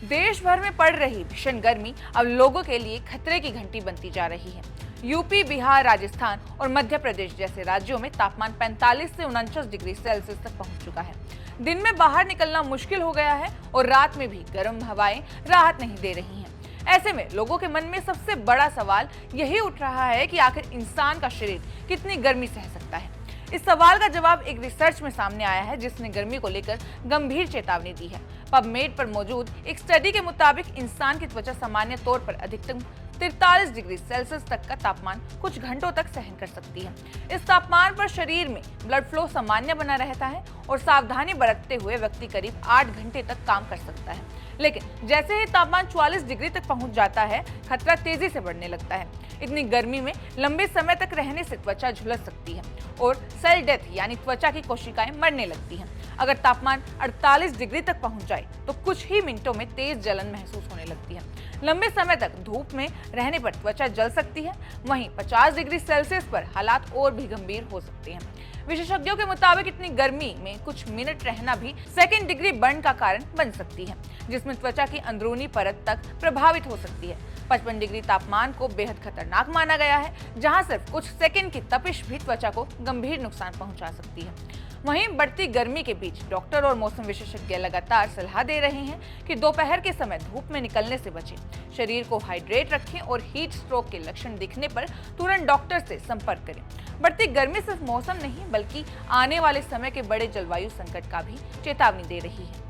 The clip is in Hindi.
देश भर में पड़ रही भीषण गर्मी अब लोगों के लिए खतरे की घंटी बनती जा रही है। यूपी, बिहार, राजस्थान और मध्य प्रदेश जैसे राज्यों में तापमान 45 से 49 डिग्री सेल्सियस तक पहुंच चुका है। दिन में बाहर निकलना मुश्किल हो गया है और रात में भी गर्म हवाएं राहत नहीं दे रही हैं। ऐसे में लोगों के मन में सबसे बड़ा सवाल यही उठ रहा है कि आखिर इंसान का शरीर कितनी गर्मी सह सकता है। इस सवाल का जवाब एक रिसर्च में सामने आया है, जिसने गर्मी को लेकर गंभीर चेतावनी दी है। पबमेड पर मौजूद एक स्टडी के मुताबिक इंसान की त्वचा सामान्य तौर पर अधिकतम 43 डिग्री सेल्सियस तक का तापमान कुछ घंटों तक सहन कर सकती है। इस तापमान पर शरीर में ब्लड फ्लो सामान्य बना रहता है और सावधानी बरतते हुए व्यक्ति करीब 8 घंटे तक काम कर सकता है। लेकिन जैसे ही तापमान 44 डिग्री तक पहुंच जाता है, खतरा तेजी से बढ़ने लगता है। इतनी गर्मी में लंबे समय तक रहने से त्वचा झुलस सकती है और सेल डेथ यानी त्वचा की कोशिकाएं मरने लगती हैं। अगर तापमान 48 डिग्री तक पहुंच जाए तो कुछ ही मिनटों में तेज जलन महसूस होने लगती है। लंबे समय तक धूप में रहने पर त्वचा जल सकती है। वहीं 50 डिग्री सेल्सियस पर हालात और भी गंभीर हो सकते हैं। विशेषज्ञों के मुताबिक इतनी गर्मी में कुछ मिनट रहना भी सेकेंड डिग्री बर्न का कारण बन सकती है, जिसमें त्वचा की अंदरूनी परत तक प्रभावित हो सकती है। 55 डिग्री तापमान को बेहद खतरनाक माना गया है, जहां सिर्फ कुछ सेकंड की तपिश भी त्वचा को गंभीर नुकसान पहुंचा सकती है। वहीं बढ़ती गर्मी के बीच डॉक्टर और मौसम विशेषज्ञ लगातार सलाह दे रहे हैं कि दोपहर के समय धूप में निकलने से बचें, शरीर को हाइड्रेट रखें और हीट स्ट्रोक के लक्षण दिखने पर तुरंत डॉक्टर से संपर्क करें। बढ़ती गर्मी सिर्फ मौसम नहीं बल्कि आने वाले समय के बड़े जलवायु संकट का भी चेतावनी दे रही है।